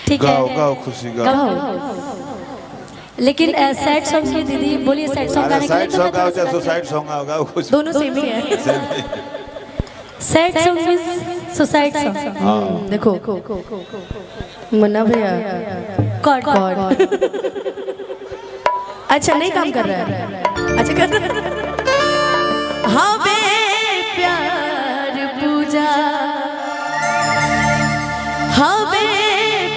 ठीक है, गाओ गाओ खुशी गाओ। लेकिन सैड सॉन्ग में दीदी बोलिए, सैड सॉन्ग गाने के लिए साइड सॉन्ग गाओ चाहे सुसाइड सॉन्ग गाओ खुशी। दोनों सेम ही है। सैड सॉन्ग में सुसाइड सॉन्ग। हाँ देखो मुन्ना भैया कॉर्ड अच्छा नहीं काम कर रहा है, अच्छा कर रहा है। हाँ बे प्यार पूजा, हाँ बे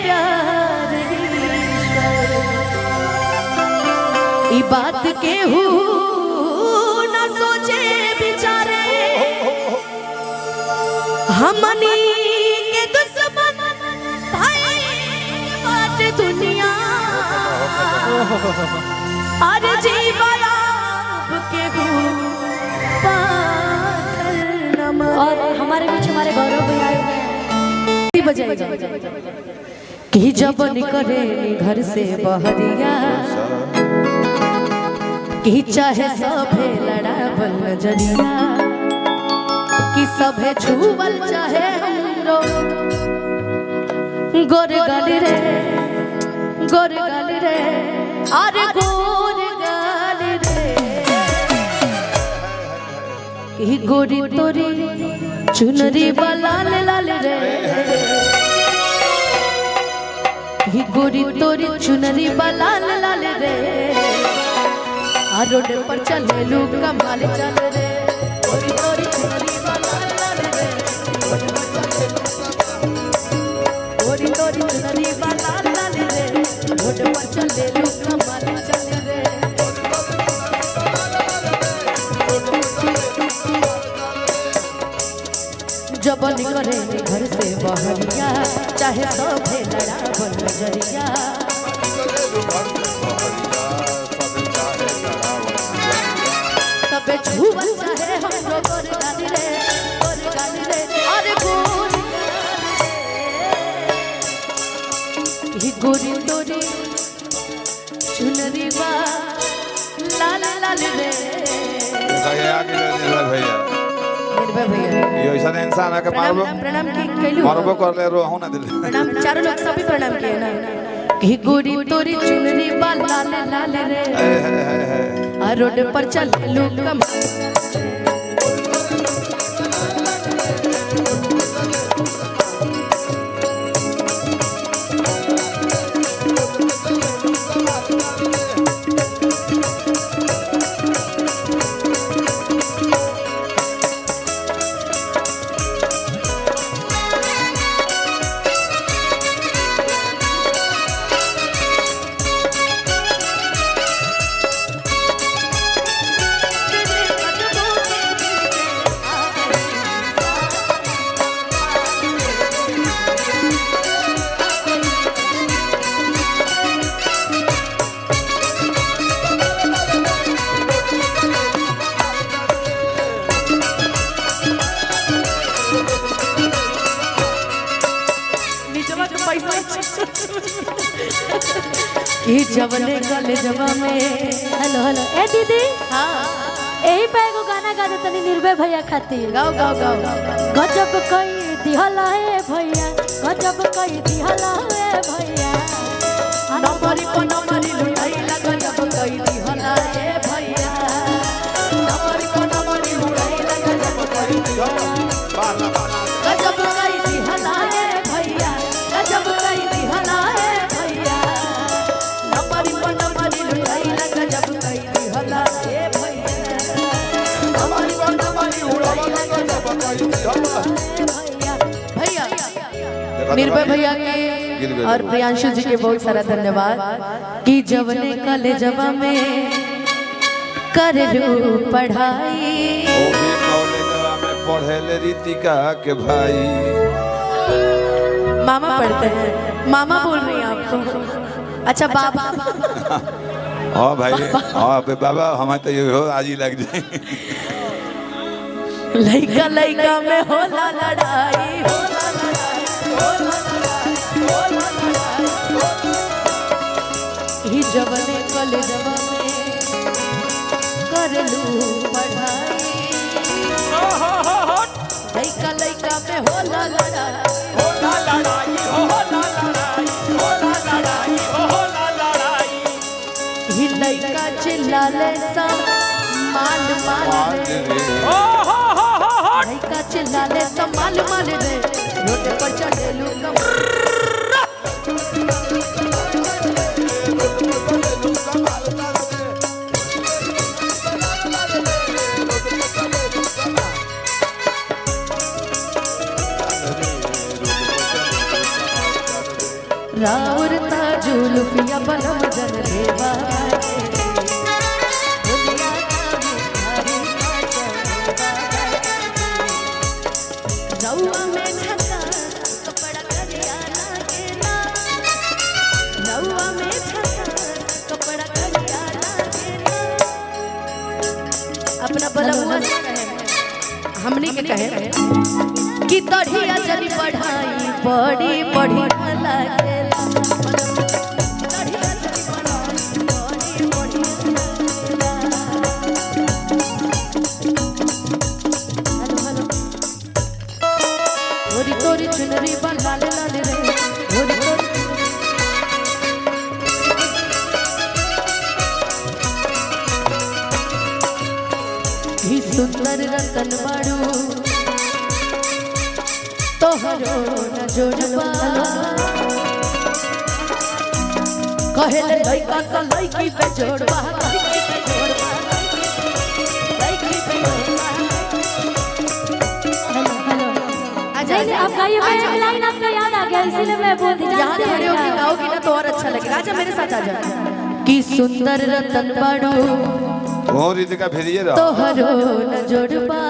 प्यार ई बात के न सोचे बिचारे, हमनी के दुश्मन भाई बात दुनिया, अरे जीवया के और हमारे बीच हमारे गौरव भैया आए हुए हैं। कि जब निकले घर से बहरिया, कि चाहे सभे लड़ावल नजरिया, कि सभे छुवल चाहे हमरो गोर गाली रे, गोर गाली रे, अरे गोर गाली रे, कि गोरी तोरी चुनरी लाल लाल रे, कि गोरी तोरी चुनरी लाल लाल रे, आ रोड पर चले लू कमाल चल रे, गोरी तोरी चुनरी लाल लाल रे, गोरी तोरी चुनरी लाल लाल रे, रोड पर चले लू कमाल चल रे। जब निकले घर से बहरिया, चाहे सभे लड़ावल नजरिया, तबे छुवल चाहे हमरो गोर गाली रे, गोर गाली रे, अरे गोर गाली रे, गोरी तोरी चुनरी लाल लाल रे। भैया निर्भय भैया ये ऐसा इंसान है कि मारबो प्रणाम की कैलू, मारबो कर ले रो हूं ना दिल। प्रणाम चारों लोग सभी प्रणाम किए ना, कि गोरी तोरी चुनरी लाल लाल रे, आ रोड पर चल लू कम, ई जवने गले जवा में। हेलो हेलो ए दीदी, हाँ यही पे एगो गाना गा दे तनी निर्भय भैया खातिर। गाओ गाओ गाओ। गजब कई दिहला है भैया, गजब कई दिहला है भैया, नंबरी को नंबरी लुटाई लगा, गजब कई दिहला है भैया, नंबरी को नंबरी लुटाई लगा, गजब कई दिहला, गजब कई दिहला है भैया, गजब कई दिहला है भैया, नंबरी को नंबरी लुटाई लगा, गजब कई दिहला है भैया, नंबरी को नंबरी लुटाई लगा, गजब कई दिहला है भैया। निर्भय भैया के और प्रियांशु जी के बहुत सारा धन्यवाद। कि जवने कले जवा में कर लू पढ़ाई, ओ भी कॉलेजवा में पढ़े ले रीतिका के भाई। मामा पढ़ते हैं, मामा बोल रही हैं आपको, अच्छा बाबा। हाँ भाई हाँ बे बाबा, हमें तो ये हो आज ही लग जाए। लइका लइका में होला लड़ाई, होला लड़ाई, होला लड़ाई, होला लड़ाई, ही जवने कले जवा में कर लू पढ़ाई, लइका लइका में होला लड़ाई, होला लड़ाई, होला लड़ाई, चिल्लाले सब माल माल रे लइका चिल्लाले सब माल माल रे रोड पर चढ़ेलू कम राउर जुल्फिया बलम जन देवा रउआ में झका कपड़ा करियाना के ना रउआ में झका कपड़ा करियाना के ना अपना बलमुआ से कहे हमनी के कहे कि तढ़िया जनी पढ़ाई बड़ी बड़ी लागे चुनरी बना ले लाले रे होरी ही सुंदर रतन बाड़ू तोहरो न जोड़बा कहेले लइका सा लइकी पे जोड़बा लइकी पे जोड़बा लइकी पे जोड़बा नहीं आप गाइए मैं लाइन आपका याद आ गया इसीलिए मैं बोल दी यहाँ खड़े होके गाओगी ना तो और अच्छा लगेगा आजा मेरे साथ आजा कि सुंदर रतन बाड़ू ओ रितिका फेरिए रहा तोहरो न जोड़बा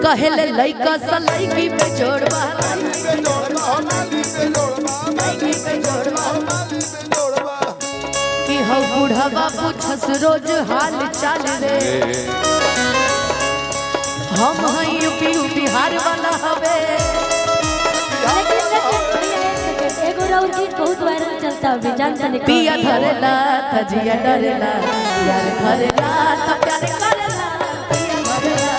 कहेले लइका सा लइकी पे जोड़बा लइकी पे जोड़बा कि हौ बूढ़ा पूछस रोज हाल चाल रे हम हैं यूपी बिहार वाला हवे एगो और गीत बहुत वायरल चलता है जानता नहीं पिया धरेला तजिया डरेला यार धरेला त प्यार करेला पिया धरेला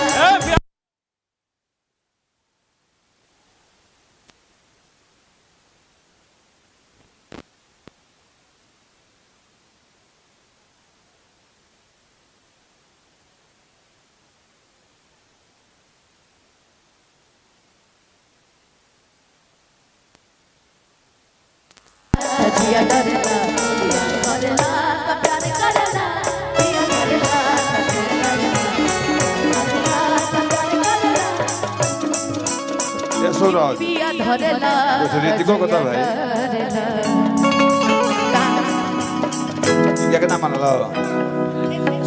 पिया डरेला धरेला त प्यार करेला पिया धरेला सूरज पिया धरेला कुछ ऋतिको को तो भाई क्या कहना मान लो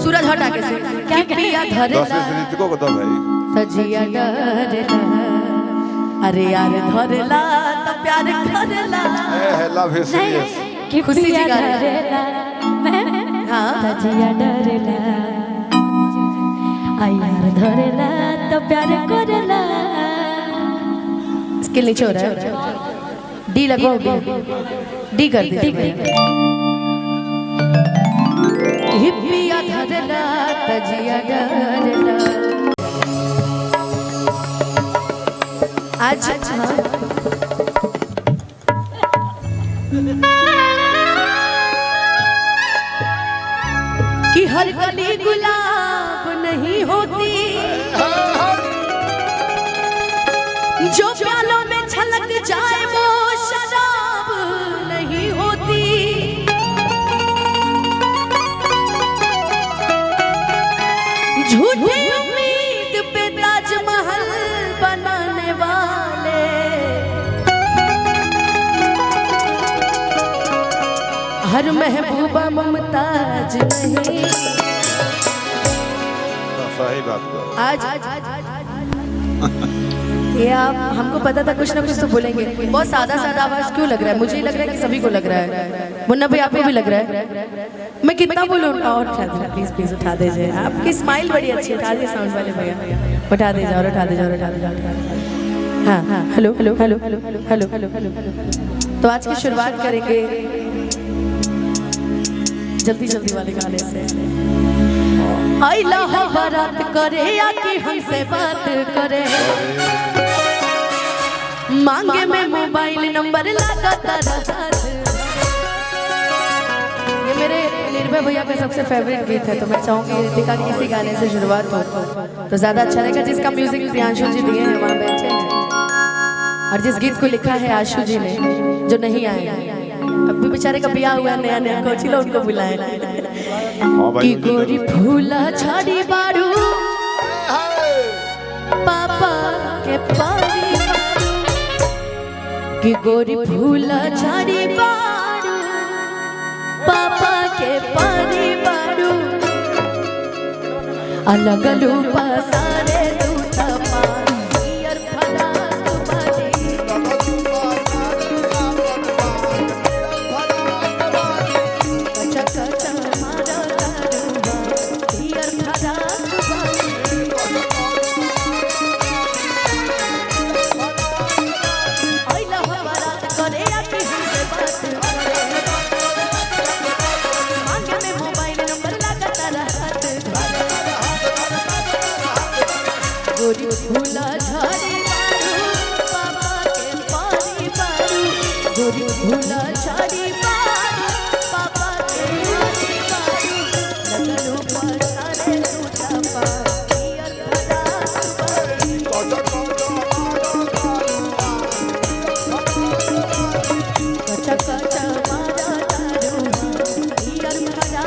सूरज हटा के से क्या पिया धरेला 10 ऋतिको को तो भाई तजिया डरेला अरे यार धरेला त प्यार करेला ए लव यू सीरियस कि खुशी खुशी जी गा डरेला मैं हां तजिया डरेला आई यार धरेला तो प्यार करेला इसके नीचे हो रहा है डी लगवाओ डी कर दे हिप्पिया धरेला तजिया डरेला आज कि हर कली गुलाब नहीं होती जो प्यालों में छलक जाए वो शराब नहीं होती झूठी उम्मीद पे ताजमहल बनाने वाले हर महबूबा मुमताज नहीं सही बात करो आज ये आप हमको पता था कुछ ना कुछ तो बोलेंगे बहुत सादा सादा आवाज क्यों लग रहा है मुझे लग रहा है कि सभी को लग रहा है मुन्ना भाई आपको भी लग रहा है मैं कितना बोलूं और उठा दीजिए प्लीज प्लीज उठा दीजिए आपकी स्माइल बड़ी अच्छी है उठा दीजिए साउंड वाले भैया उठा दीजिए और उठा दीजिए और उठा दीजिए हाँ हाँ hello hello hello hello hello hello hello तो आज की शुरुआत करेंगे जल्दी जल्दी वाले गाने से आइला हो बारात करे या कि हमसे बात करे मांगे में मोबाइल नंबर लगाता रहा ये मेरे निर्भय निर्भय भैया का सबसे फेवरेट गीत है, तो मैं चाहूंगी रितिका की इसी गाने से शुरुआत हो तो ज्यादा अच्छा रहेगा। जिसका म्यूजिक प्रियांशु जी दिए हैं वहाँ बैठे हैं, और जिस गीत को लिखा है आशु जी ने, जो नहीं आए अभी बेचारे का ब्याह हुआ नया नया, कोची लो उनको बुलाए कि गोरी फूला झाड़ी बारू पापा के पारी कि गोरी फूला झाड़ी बारू पापा के पारी बारू अलग लूपा सारे दूता पानी और फला तुम्हारी कचा कचा मारा दारूबा और फला तुम्हारी आइला हमारा करे आके हमसे बात मांगे में मोबाइल नंबर लगा तारा हाथ गोरी फूला झाड़ी बारू पापा के पारी बारू गोरी फूला झाड़ी बारू पापा के पारी बारू लगलो पर सारे टूटा पानी और भरा कचा कचा मारा दारू और भरा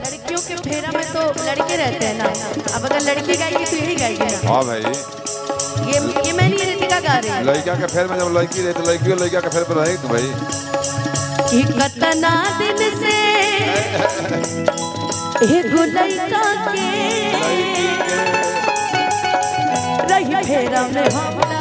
लड़कियों के फेरा में तो लड़के रहते हैं ना, अब अगर लड़की गाएगी तो यही गाएगी ना। हाँ भाई, ये मैं नहीं रितिका गा रही। लड़का के फेर में जब लड़की रहे तो लड़की और लड़का के फेर पर रहे तो भाई कि कतना दिन से एगो लड़का के रही फेरा में हमरा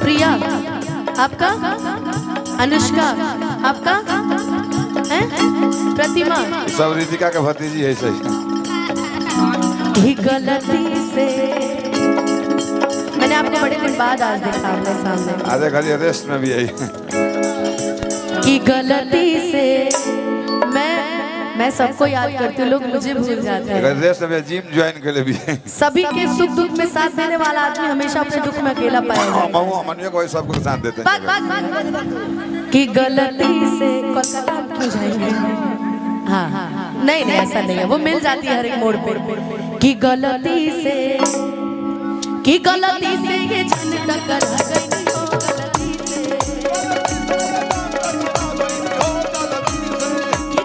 प्रिया, आपका अनुष्का, आपका हैं प्रतिमा, सब रितिका के भतीजी है सही। ही गलती से मैंने आपको बड़े दिन बाद आज देखा अपने सामने, आधे घड़ी रेस्ट में भी आई कि गलती से मैं सबको याद करती हूँ, लोग मुझे भूल जाते हैं। रेस्ट में जिम ज्वाइन कर ले भी सभी के सुख दुख में साथ देने वाला आदमी हमेशा अपने दुख में अकेला पाएगा। मनुष्य को सबको साथ देते हैं कि गलती से कोलकाता क्यों जाएंगे? हाँ नहीं ऐसा नहीं है, वो मिल जाती है हर एक मोड़ पे। कि गलती से ये छन टकर गई हो,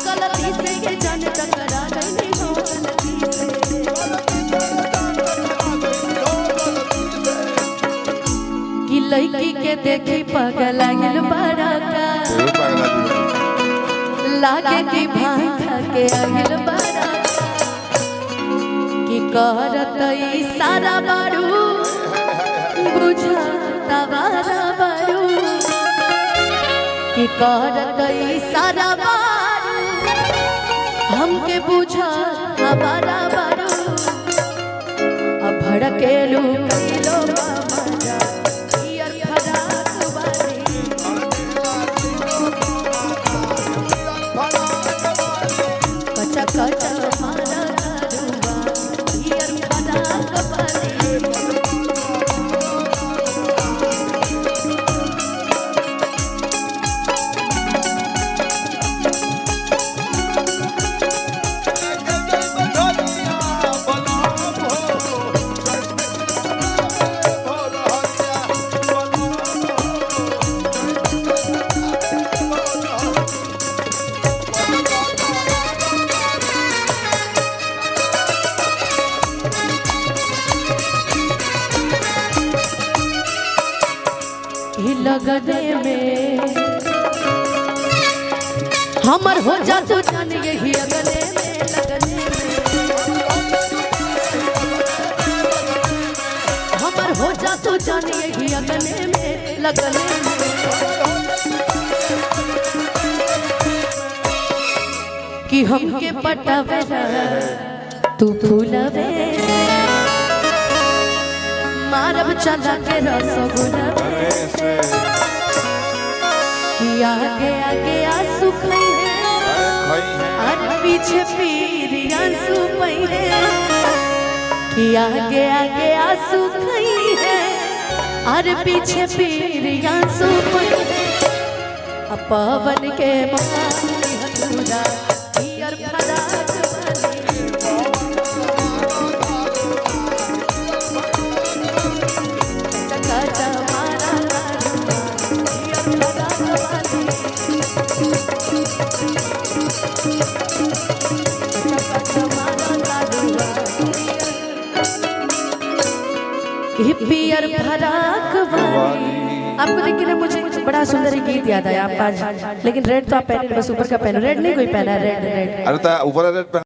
गलती से ये छन टकरा गई हो, कि लड़की के देखी पगल आगिल बड़ा का लागे की भांग के आगिल बड़ा कि करत सारा बारू बुझाता बारा बारू कि करत सारा बारू हमके बुझाता बारा बारू अब भड़केलू कइलो बाबा हियर फराक बारी कचा कचा मारा दारूबा हियर फराक बारी हमर हो जा तू जान यही अगले में लगने में हमर हो जा तू जान यही अगले में लगने में कि हमके पटावे तू फूलवे मारब चला के रसगुल्ला कि आगे आगे आंसू खई है और पीछे पीर आंसू पई है कि आगे आगे आंसू खई है और पीछे पीर आंसू पई है पवन के मानी हथुरा हियर फराक पियर फराक वाली आपको देख के ना मुझे बड़ा सुंदर गीत याद आया आप आज लेकिन रेड तो आप पहने बस ऊपर का पहनो रेड नहीं कोई पहना रेड रेड अरे ऊपर रेड